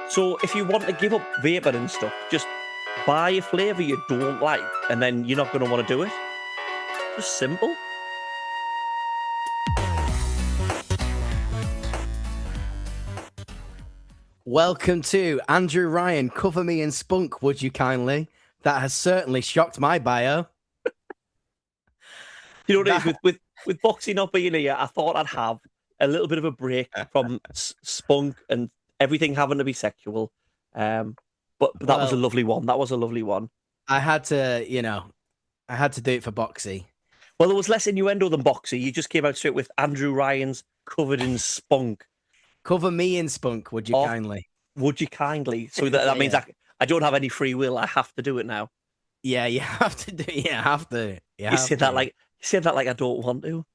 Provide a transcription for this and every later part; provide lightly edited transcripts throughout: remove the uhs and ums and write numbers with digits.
So if you want to give up vaping and stuff, just buy a flavour you don't like, and then you're not going to want to do it. Just simple. Welcome to Andrew Ryan, Cover Me in Spunk, would you kindly? That has certainly shocked my bio. You know what it is, with Boxy not being here, I thought I'd have a little bit of a break from spunk and everything having to be sexual. But that was a lovely one. That was a lovely one. I had to do it for Boxy. Well, there was less innuendo than Boxy. You just came out straight with Andrew Ryan's covered in spunk. Cover me in spunk, would you kindly? Would you kindly? So that means I don't have any free will. I have to do it now. Yeah, you have to do. Yeah, have to. You said that like I don't want to.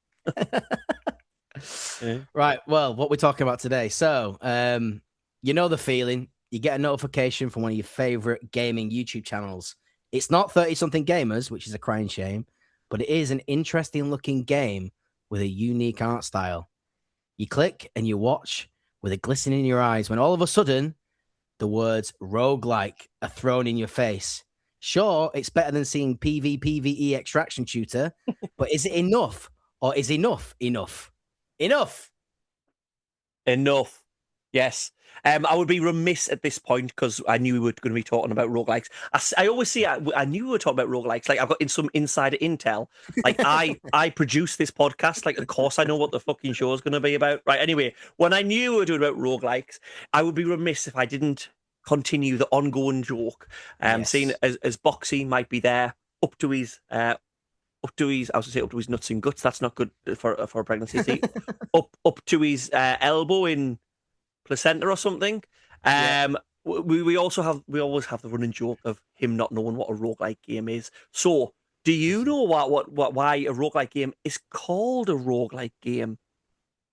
Yeah. Right. Well, what we're talking about today. So, you know the feeling. You get a notification from one of your favorite gaming YouTube channels. It's not 30-something gamers, which is a crying shame, but it is an interesting looking game with a unique art style. You click and you watch with a glisten in your eyes when all of a sudden the words roguelike are thrown in your face. Sure, it's better than seeing PvE extraction tutor, but is it enough? Or is enough? Enough. Yes. I would be remiss at this point because I knew we were going to be talking about roguelikes. I always see, I knew we were talking about roguelikes. Like, I've got some insider intel. Like, I produce this podcast. Like, of course, I know what the fucking show is going to be about. Right. Anyway, when I knew we were doing about roguelikes, I would be remiss if I didn't continue the ongoing joke. Seeing as Boxy might be there up to his nuts and guts. That's not good for a pregnancy. See, up to his elbow in placenta or something. We always have the running joke of him not knowing what a roguelike game is. So, do you know why a roguelike game is called a roguelike game?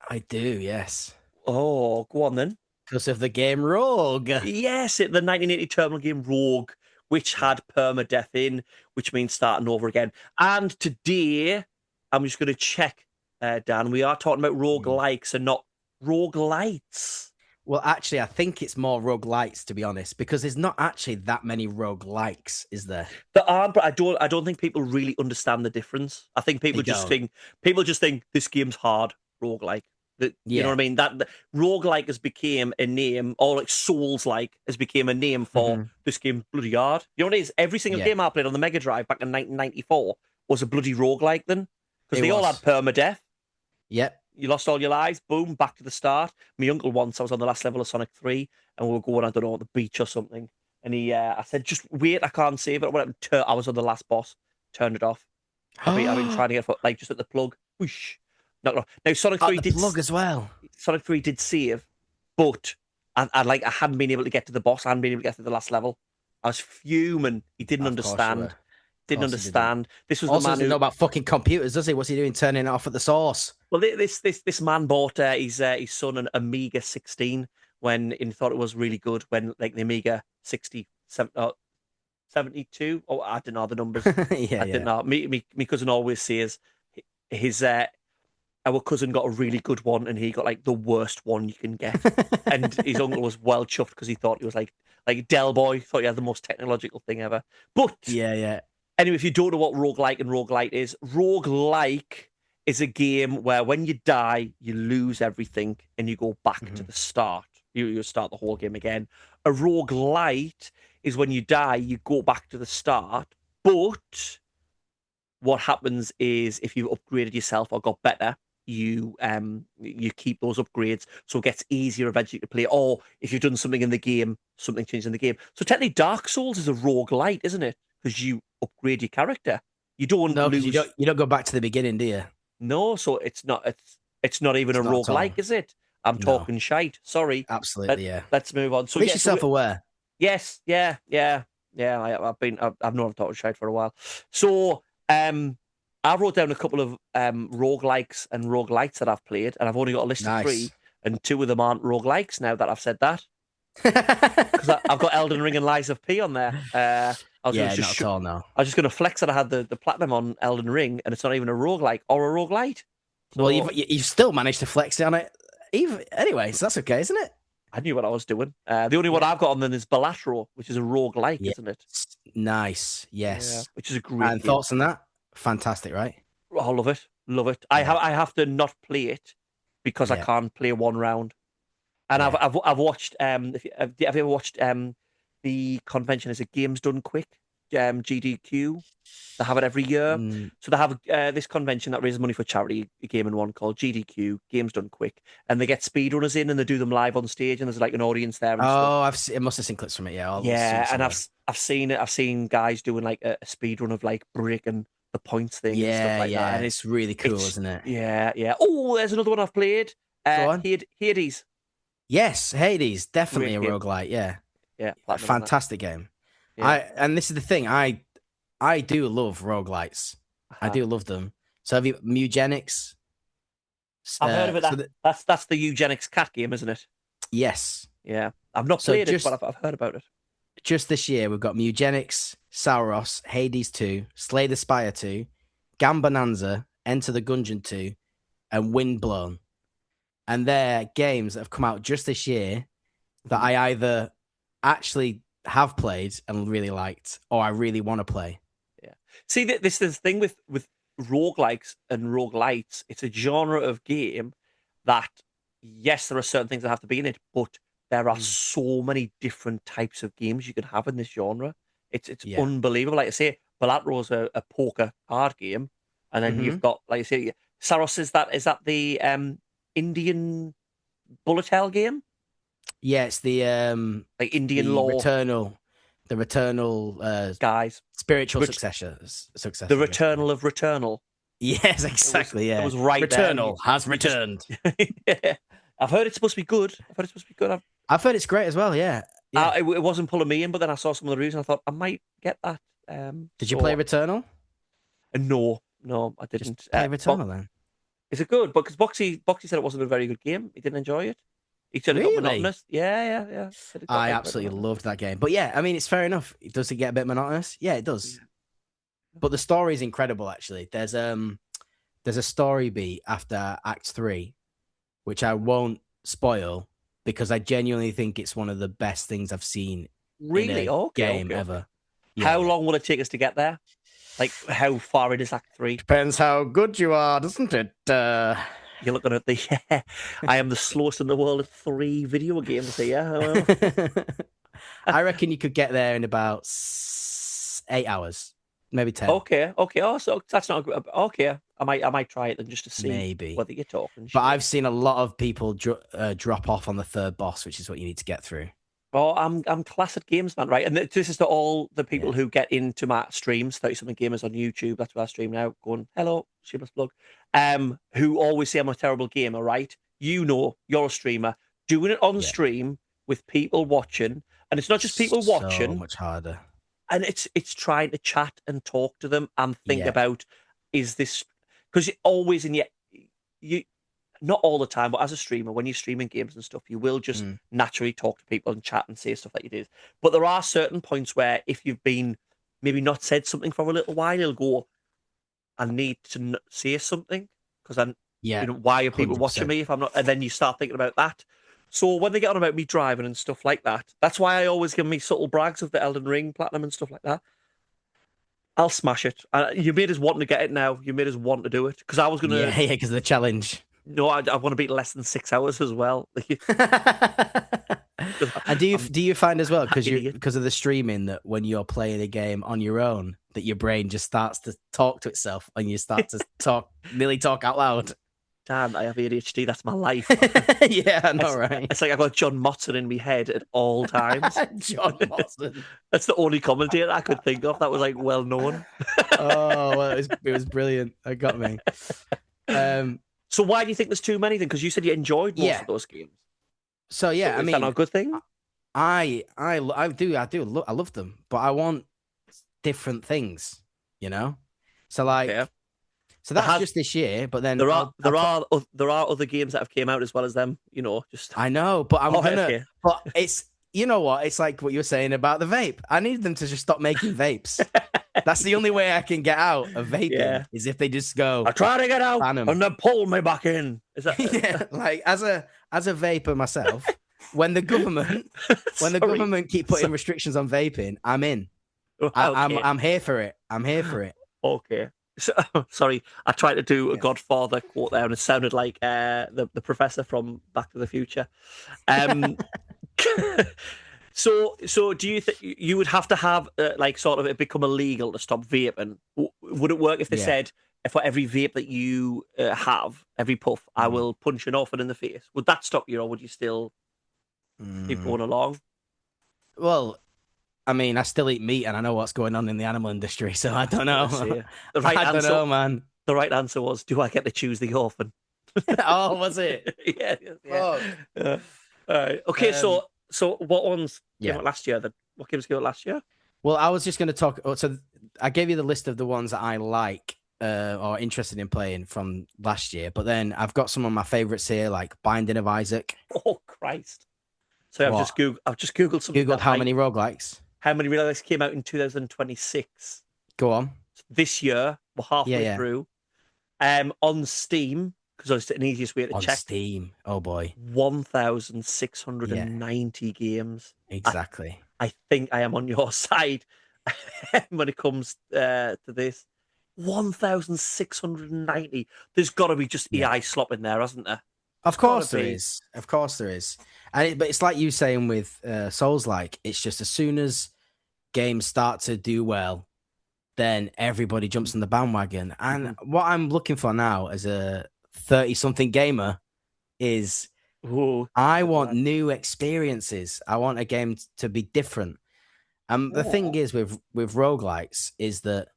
I do, yes. Oh, go on then. Because of the game Rogue. Yes, the 1980 terminal game Rogue, which had permadeath in, which means starting over again. And today, I'm just going to check, Dan, we are talking about roguelikes and not roguelites. Well, actually, I think it's more roguelites, to be honest, because there's not actually that many roguelikes, is there? There are, but I don't think people really understand the difference. I think people just think this game's hard, roguelike. You know what I mean? That roguelike has become a name, or like Souls-like has become a name for this game bloody hard. You know what it is? Every single game I played on the Mega Drive back in 1994 was a bloody roguelike then. Because they all had permadeath. Yep. You lost all your lives, boom, back to the start. My uncle once, I was on the last level of Sonic 3, and we were going, I don't know, on the beach or something. And I said, just wait, I can't save it. I was on the last boss, turned it off. I've been trying to get just at the plug. Whoosh. Now Sonic 3 did plug as well. Sonic 3 did save, but I hadn't been able to get to the boss. I hadn't been able to get to the last level. I was fuming. He didn't understand. Didn't understand. This was also the man who know about fucking computers, does he? What's he doing turning it off at the source? Well, this man bought his son an Amiga 16 when he thought it was really good. When like the Amiga 72. Oh, I don't know the numbers. I didn't know. Me cousin always says his our cousin got a really good one and he got like the worst one you can get. And his uncle was well chuffed because he thought he was like Del Boy, thought he had the most technological thing ever. But anyway, if you don't know what roguelike and roguelite is, roguelike is a game where when you die, you lose everything and you go back to the start. You start the whole game again. A roguelite is when you die, you go back to the start, but what happens is if you've upgraded yourself or got better, you keep those upgrades, so it gets easier eventually to play. Or if you've done something in the game, something changes in the game. So technically, Dark Souls is a roguelite, isn't it? Because you upgrade your character. You don't lose. You don't go back to the beginning, do you? No, so it's not even a roguelike, is it? I'm talking shite. Sorry. Absolutely, Let's move on. So make yourself aware. Yes, yeah. I've known I'm talking shite for a while. So I wrote down a couple of roguelikes and roguelites that I've played, and I've only got a list of 3, and 2 of them aren't roguelikes now that I've said that. Because I've got Elden Ring and Lies of P on there. I was just going to flex that I had the platinum on Elden Ring, and it's not even a roguelike or a roguelite. So, well, you've still managed to flex it on it. Anyway, so that's okay, isn't it? I knew what I was doing. The only one I've got on then is Balatro, which is a roguelike, Yeah. isn't it? Nice. Yeah, Yes. which is a great And game. thoughts on that? Fantastic, right? Oh, I love it, love it. Yeah. I have to not play it because I Yeah. can't play one round. And Yeah. I've watched have you ever watched the convention? Is it Games Done Quick? GDQ. They have it every year. Mm. So they have this convention that raises money for charity, a gaming one called GDQ, Games Done Quick, and they get speedrunners in and they do them live on stage, and there's like an audience there and stuff. Oh, it must have seen clips from it. Yeah, I'll see Yeah, what's and on there. I've seen it. I've seen guys doing like a speed run of like breaking the points thing and stuff Yeah, like that, yeah. and It's really cool, isn't it? yeah. Oh, there's another one I've played. Go on. Hades, Yes, Hades, definitely great a game. roguelite. Yeah. Yeah, A platinum on that. fantastic game. Yeah, And this is the thing, I do love roguelites. I uh-huh. do love them. So have you Mewgenics? I've heard of it. That's the Eugenics cat game, isn't it? Yes. Yeah, I've not So played it, but I've heard about it. just this year we've got Mewgenics, Soros, Hades 2, Slay the Spire 2, Gambonanza, Enter the Gungeon 2, and Windblown. And they're games that have come out just this year that I either actually have played and really liked, or I really want to play. Yeah. See, this is the thing with roguelikes and roguelites. It's a genre of game that, yes, there are certain things that have to be in it, but there are so many different types of games you can have in this genre. It's Yeah. unbelievable. Like I say, Balatro's a poker card game, and then you've got, like I say, Saros is that the Indian bullet hell game? Yeah, it's the Like Indian law the Returnal guys. spiritual Ret- successor, the I guess. Returnal of Returnal. Yes, exactly. It Yeah, was right there. Returnal has returned. Yeah. I've heard it's supposed to be good. I've heard it's great as well. Yeah, yeah. It wasn't pulling me in, but then I saw some of the reviews and I thought I might get that. Did you play Returnal? No, I didn't. Just play Returnal then. Is it good? Because Boxy said it wasn't a very good game. He didn't enjoy it. He said it got Really? monotonous. Yeah. I absolutely loved that game. But yeah, I mean, it's fair enough. Does it get a bit monotonous? Yeah, it does. Yeah. But the story is incredible. Actually, there's a story beat after Act 3, which I won't spoil because I genuinely think it's one of the best things I've seen Really? in a game ever. Yeah. How long will it take us to get there? Like, how far it is Act 3? Depends how good you are, doesn't it? You're looking at the... I am the slowest in the world at 3 video games here. I reckon you could get there in about 8 hours, maybe 10. Okay. Oh, so that's not good. Okay. I might try it then just to see Maybe whether you're talking. But I've seen a lot of people drop off on the third boss, which is what you need to get through. Oh, I'm classic games man, right? And this is to all the people who get into my streams, 30 something gamers on YouTube. That's where I stream now. Going, hello, shameless plug. Who always say I'm a terrible gamer, right? You know, you're a streamer. Doing it on stream with people watching, and it's not just people watching. So much harder. And it's trying to chat and talk to them and think about, is this, because you're always in you not all the time, but as a streamer, when you're streaming games and stuff, you will just naturally talk to people and chat and say stuff that you do. But there are certain points where if you've been maybe not said something for a little while, you'll go, I need to say something because why are people 100%. watching me if I'm not? And then you start thinking about that. So when they get on about me driving and stuff like that, that's why I always give me subtle brags of the Elden Ring Platinum and stuff like that. I'll smash it. You made us want to get it now. You made us want to do it because I was gonna. Yeah, because of the challenge. No, I want to beat less than 6 hours as well. And do you find as well because of the streaming that when you're playing a game on your own that your brain just starts to talk to itself and you start to nearly talk out loud? Dan, I have ADHD. That's my life. Yeah, I know, right? It's like I've got John Motson in my head at all times. John Motson. That's the only commentator I could think of that was like well known. Oh, well, it was brilliant. It got me. So why do you think there's too many then? Because you said you enjoyed most of those games. So yeah, I mean, is that not a good thing? I love them, but I want different things, you know. So like, so that's just this year. But then there are other games that have came out as well as them. You know, just I know, but But it's what it's like what you were saying about the vape. I need them to just stop making vapes. That's the only way I can get out of vaping is if they just go. I try to get out and they pull me back in. Is that like as a vapor myself, when the government Sorry. keep So, putting restrictions on vaping, I'm in. okay. I'm here for it. I'm here for it. Okay. So, sorry, I tried to do a Yeah. Godfather quote there, and it sounded like the professor from Back to the Future. Um, so do you think you would have to have like sort of it become illegal to stop vaping? Would it work if they Yeah. said, if for every vape that you have, every puff, I Mm. will punch an orphan in the face? Would that stop you, or would you still keep Mm. going along? Well, I mean, I still eat meat and I know what's going on in the animal industry, so I I was don't gonna know. say the right I don't answer. know, man. The right answer was, do I get to choose the orphan? Oh, was it? Yeah, yeah. Fuck. All right. Okay. Um, So what ones came yeah. out last year? Then what games came out last year? Well, I was just going to talk. So I gave you the list of the ones that I like or interested in playing from last year, but then I've got some of my favorites here, like Binding of Isaac. Oh Christ! So What? I've just googled something Googled that how might. many roguelikes? How many realize came out in 2026? Go on. This year we're Yeah, halfway yeah. through. On Steam, because it's an easiest way to On check. Steam. Oh boy. 1,690 Yeah, games. I exactly. I think I am on your side when it comes to this. 1,690. There's got to be just Yeah. EI slop in there, hasn't there? There's Of got to course there be. is. Of course there is. But it's like you saying with Souls like, it's just as soon as games start to do well, then everybody jumps on the bandwagon. And Mhm. what I'm looking for now as a 30 something gamer is Ooh, I look at want that. new experiences. I want a game to be different. The thing Oh, is with roguelites is that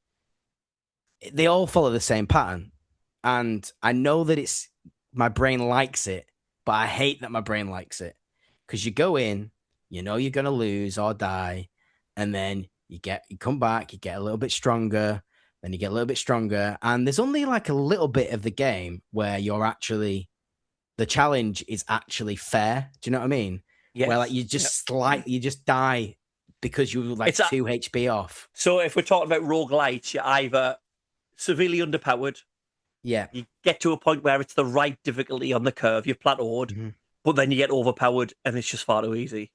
they all follow the same pattern. And I know that it's my brain likes it, but I hate that my brain likes it. Because you go in, you know you're gonna lose or die, and then you come back, you get a little bit stronger, then you get a little bit stronger, and there's only like a little bit of the game where you're actually the challenge is actually fair. Do you know what I mean? Where like yes. you Yep. just you just die because you were like It's a, 2 HP off. so if we're talking about roguelites, you're either severely underpowered, Yeah. you get to a point where it's the right difficulty on the curve, you've plateaued, Mhm. but then you get overpowered and it's just far too easy.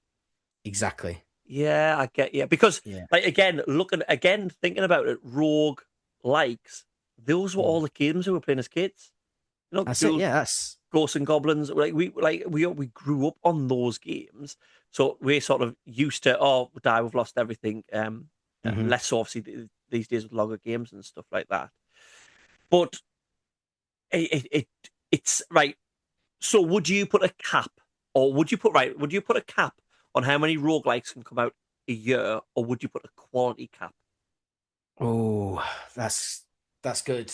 Exactly. Yeah, I get yeah. Because Yeah. like again, thinking about it, rogue likes, those were Mm. all the games we were playing as kids. You know, That's it. Ghouls, Yeah, that's Ghosts and Goblins. We grew up on those games. So we're sort of used to, oh, die, we've lost everything. mhm. Less so obviously these days with longer games and stuff like that. But it's right. So would you put a cap, or would you put a cap on how many roguelikes can come out a year, or would you put a quality cap? Oh, that's good.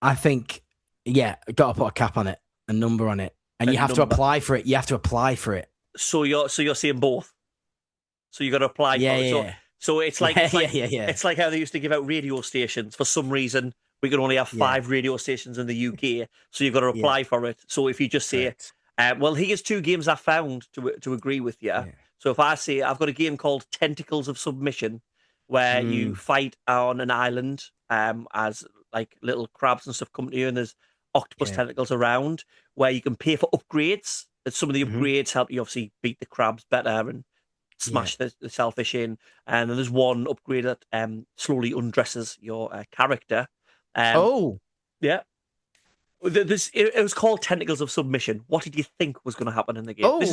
I think yeah, got to put a cap on it, a number on it, and A you have to number. apply for it. You have to apply for it. So you're saying both. So you got to apply Yeah, for it. So yeah, so it's like yeah, yeah, yeah, yeah, it's like how they used to give out radio stations. For some reason, we can only have yeah, 5 radio stations in the UK. So you've got to yeah. apply for it. So if you just say, Correct. well, here's 2 games I found to agree with you. Yeah. So if I say I've got a game called Tentacles of Submission, where you Mm, fight on an island as like little crabs and stuff come to you, and there's octopus yeah. tentacles around, where you can pay for upgrades. And some of the Hmm. upgrades help you obviously beat the crabs better and Yeah. smash the selfish in. And then there's one upgrade that slowly undresses your character. Um, Oh, yeah. It was called Tentacles of Submission. What did you think was going to happen in the game? oh, This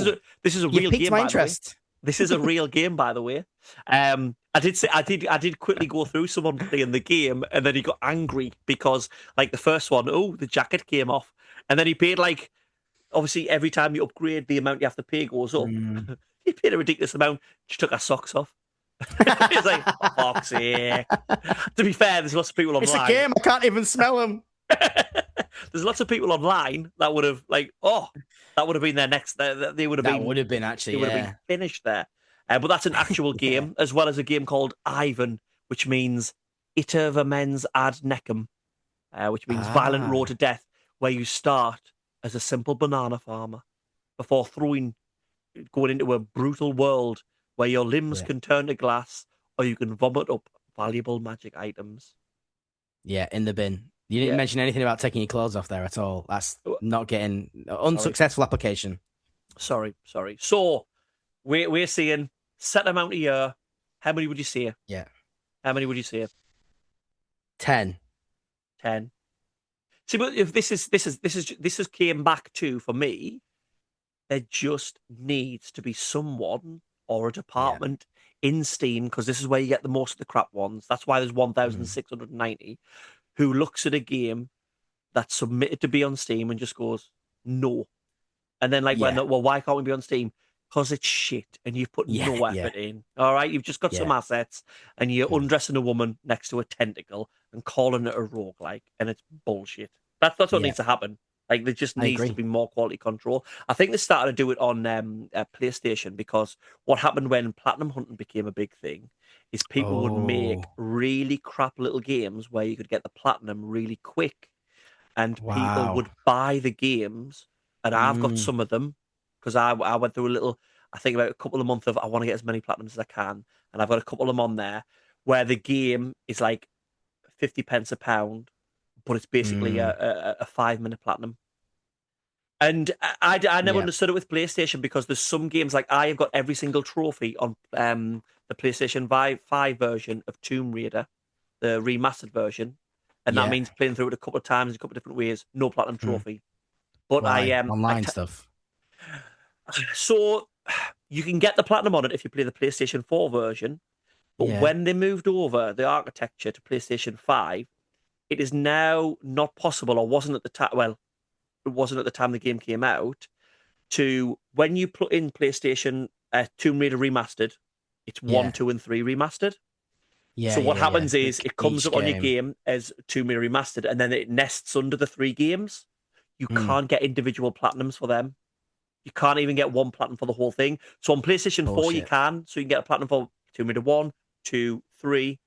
is a you've real piqued game, my by the way. interest. This is a real game, by the way. I did quickly go through someone playing the game, and then he got angry because like the first one, oh, the jacket came off, and then he paid like obviously every time you upgrade, the amount you have to pay goes up. Mm. He paid a ridiculous amount. She took her socks off. It's like, for fuck's sake. To be fair, there's lots of people It's a online. game. I can't even smell them. There's lots of people online that would have like, oh, that would have been their next. They would have That been would have been they actually, would have been yeah, finished there. But that's an actual yeah. game, as well as a game called Ivan, which means iter vermens ad necum, which means violent roar Ah, to death, where you start as a simple banana farmer before going into a brutal world where your limbs yeah, can turn to glass or you can vomit up valuable magic items. yeah. In the bin. You didn't Yeah. mention anything about taking your clothes off there at all. That's Oh, not getting sorry. unsuccessful application. Sorry. So we're seeing set amount a year. How many would you say? Yeah. How many would you say? 10. 10. See, but if this is came back to for me, there just needs to be someone or a Yeah. department in Steam, because this is where you get the most of the crap ones. That's why there's Mm. 1,690 who looks at a game that's submitted to be on Steam and just goes no. And then like, Yeah. well, why can't we be on Steam? Because it's shit and you've put Yeah. no Yeah. effort in. All right, you've just got some Yeah. assets and you're Mm. undressing a woman next to a tentacle and calling it a roguelike, and it's bullshit. That's what Yeah. needs to happen. Like, there just I needs to agree. be more quality control. I think they started to do it on PlayStation, because what happened when platinum hunting became a big thing is people would make Oh, really crap little games where you could get the platinum really quick, and people wow. would buy the games. And I've got Mm. some of them because I went through a little, I think about a couple of months of I want to get as many platinums as I can, and I've got a couple of them on there where the game is like 50 pence a pound, but it's basically Mm. a 5 minute platinum. And I never Yeah. understood it with PlayStation, because there's some games like I have got every single trophy on the PlayStation 5 version of Tomb Raider, the remastered version, and that Yeah. means playing through it a couple of times in a couple of different ways, no platinum Mm. trophy. But Why? Online stuff. so you can get the platinum on it if you play the PlayStation 4 version, but Yeah. when they moved over the architecture to PlayStation 5, it is now not possible, or wasn't at the time. Well, it wasn't at the time the game came out. To when you put in PlayStation Tomb Raider remastered, it's one, Yeah. 2, and 3 remastered. Yeah. So Yeah. what Yeah. Yeah. happens is Like it comes each up on your game. game as Tomb Raider remastered, and then it nests under the 3 games. You Mm. can't get individual platinums for them. You can't even get one platinum for the whole thing. So on PlayStation 4, you Bullshit. can. So you can get a platinum for Tomb Raider 1, 2, 3.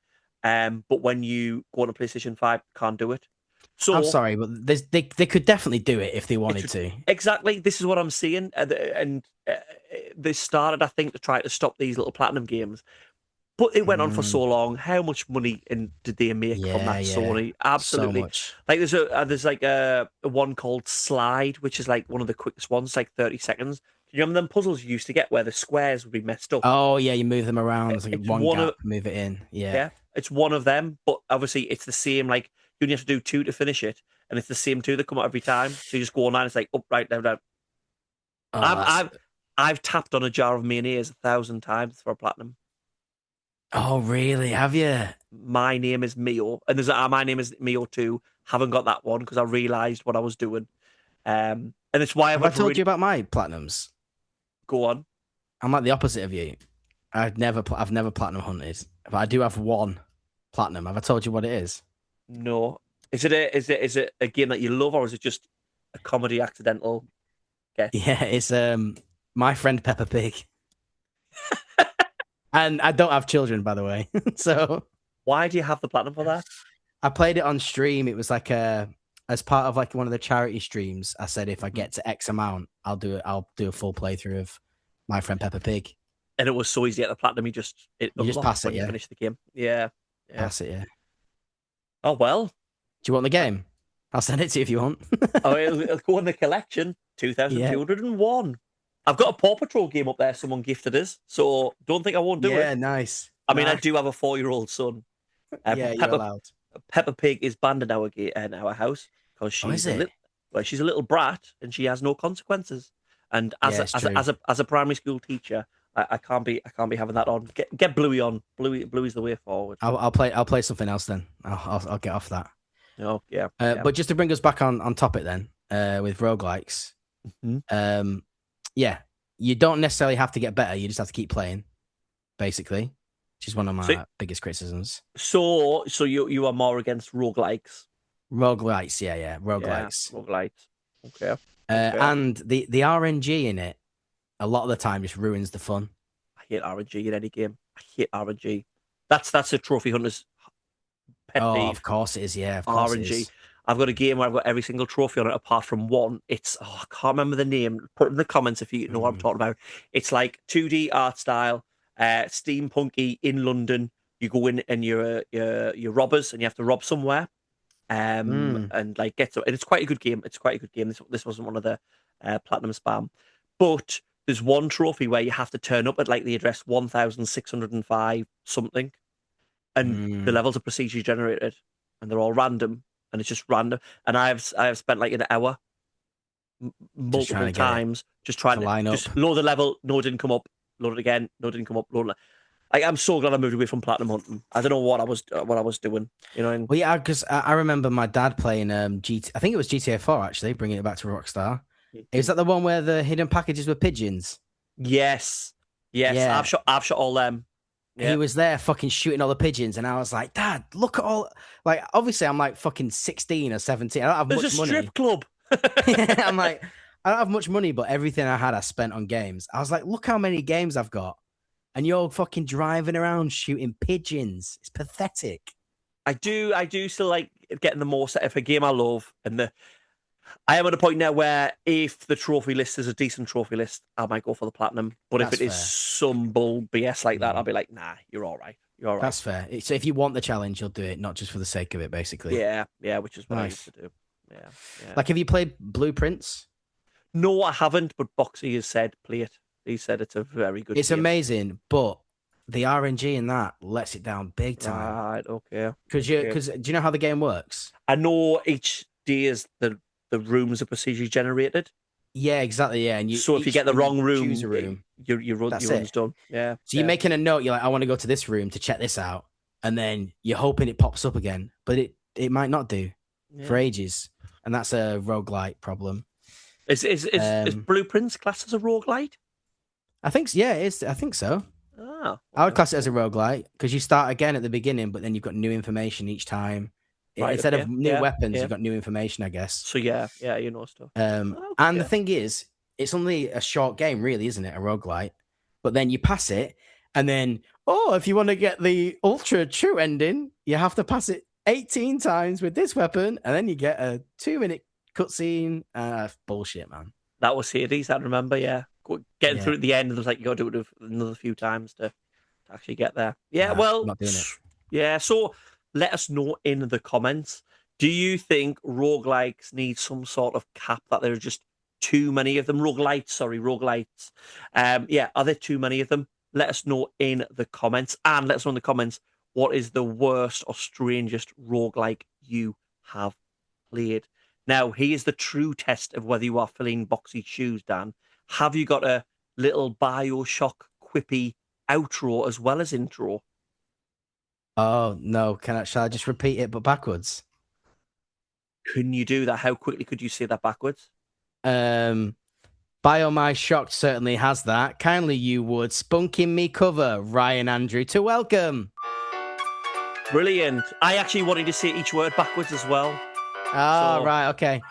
But when you go on a PlayStation 5, you can't do it. I'm So sorry, but they could definitely do it if they it's wanted to. exactly, this is what I'm seeing. And they started, I think, to try to stop these little platinum games. But it went on for Mm. so long. How much money did they make from Yeah. that, Yeah. Sony? So Absolutely. much. Like there's like a one called Slide, which is like one of the quickest ones, like 30 seconds. Do you remember them puzzles you used to get where the squares would be messed up? Oh yeah, you move them around. There's like It's one one of gap, move it in. Yeah. Yeah, it's one of them. But obviously, it's the same. Like you only have to do two to finish it, and it's the same two that come out every time. So you just go online. It's like up, right, down, down. Oh, I've that's. I've I've tapped on a jar of mayonnaise 1,000 times for a platinum. Oh really? Have you? My name is Mio, and there's my name is Mio too. Haven't got that one because I realised what I was doing. And it's why I've Have I got told you really about my platinums? go on. I'm like the opposite of you. I've never platinum hunted, but I do have one platinum. Have I told you what it is? No, is it a game that you love, or is it just a comedy accidental get? Yeah, it's my friend Peppa Pig, and I don't have children, by the way. So Why do you have the platinum for that? I played it on stream. It was like a as part of like one of the charity streams. I said if I Mhm. get to X amount, I'll do it. I'll do a full playthrough of my friend Peppa Pig. And it was so easy at the platinum. It You just unlocked pass it, when you yeah. finish the game. Yeah, yeah. Pass it, yeah. Oh well. Do you want the Uh, game? I'll send it to you if you want. Oh, it'll go in the collection. Yeah, 2,201. I've got a Paw Patrol game up there. Someone gifted us, so don't think I won't do it. yeah, nice, I mean, I nice. do have a 4-year-old son, Yeah, but you're allowed. Peppa Pig is banned in our house because Oh, is it? she's a little brat and she has no consequences. And Yeah, it's true. as a primary school teacher, I can't be having that on. Get Bluey on. Bluey's the way forward. I'll play something else then. I'll get off that. Oh yeah, yeah. But just to bring us back on topic then, with roguelikes, Mhm. yeah, you don't necessarily have to get better. You just have to keep playing, basically, which is one of So my biggest criticisms. so you are more against roguelikes. Roguelites, yeah, Yeah, roguelites. roguelikes. Okay, okay. And the RNG in it, a lot of the time, just ruins the fun. I hate RNG in any game. I hate RNG. That's a trophy hunter's pet Oh, of peeve. course it is. Yeah, of course it RNG. is. I've got a game where I've got every single trophy on it apart from one. I can't remember the name. Put it in the comments if you know what I'm Mm. talking about. It's like 2D art style, steampunky in London. You go in and you're robbers and you have to rob somewhere. Mm. And like get to, and it's quite a good game. It's quite a good game. This wasn't one of the platinum spam, But there's one trophy where you have to turn up at like the address 1605 something, and the levels are procedurally generated, and they're all random, and it's just random. And I have spent like an hour Just trying multiple to get it times just trying to to line up. just load the level. No, it didn't come up. Load it again. No, it didn't come up. Load it. Like, I'm so glad I moved away from Platinum Hunting. I don't know what I was doing. You know. And Well, yeah, because I remember my dad playing I think it was GTA 4 actually, bringing it back to Rockstar. Is that the one where the hidden packages were pigeons? yes, yes, Yeah, I've shot all them. he Yeah, was there fucking shooting all the pigeons, and I was like, Dad, look at all. Like, obviously, I'm like fucking 16 or 17. I don't have there's a much money. strip club. I'm like, I don't have much money, but everything I had, I spent on games. I was like, look how many games I've got, and you're fucking driving around shooting pigeons. It's pathetic. I do still like getting the more set. If a game I love, I am at a point now where if the trophy list is a decent trophy list, I might go for the platinum. But if That's it is fair. some bull BS like that, I'll be like, nah, you're all right. You're all right. That's fair. So if you want the challenge, you'll do it, not just for the sake of it, basically. Yeah, yeah, which is what I used Nice. to do. Yeah, yeah. Like, have you played Blueprints? No, I haven't, but Boxy has said play it. He said it's a very good It's game. amazing, but the RNG in that lets it down big time. Right, okay. Because do you know how the game works? I know each day is the rooms are procedurally generated. Yeah, exactly. Yeah, and So if you each get the room wrong you room, choose a room. your That's run's it. done. Yeah, So you're yeah, making a note. You're like, I want to go to this room to check this out, and then you're hoping it pops up again, but it might not do for yeah. ages, and that's a roguelite problem. Is Blueprints classed as a roguelite? I think yeah, it is. I think so. Ah, I would okay, class it as okay. a roguelite because you start again at the beginning, but then you've got new information each time. Right, Instead okay, of new yeah, weapons, yeah. you've got new information, I guess. So yeah, yeah, you know stuff. And the Okay. thing is, it's only a short game, really, isn't it? A roguelite. But then you pass it, and then, oh, if you want to get the ultra true ending, you have to pass it 18 times with this weapon, and then you get a 2-minute cutscene. Bullshit, man. That was Hades, I remember, yeah. Getting Yeah. through at the end, and it was like you got to do it another few times to actually get there. Yeah, Nah, I'm well, not doing it. yeah, so let us know in the comments. Do you think roguelikes need some sort of cap, that there are just too many of them? Roguelites. Yeah, are there too many of them? Let us know in the comments. And let us know in the comments what is the worst or strangest roguelike you have played. Now, here's the true test of whether you are filling boxy shoes, Dan. Have you got a little Bioshock quippy outro as well as intro? Oh, no. Shall I just repeat it, but backwards? Can you do that? How quickly could you say that backwards? Bio My Shocked certainly has that. Kindly you would spunk in me cover, Ryan Andrew, to welcome. Brilliant. I actually wanted to say each word backwards as well. Ah, So right, okay.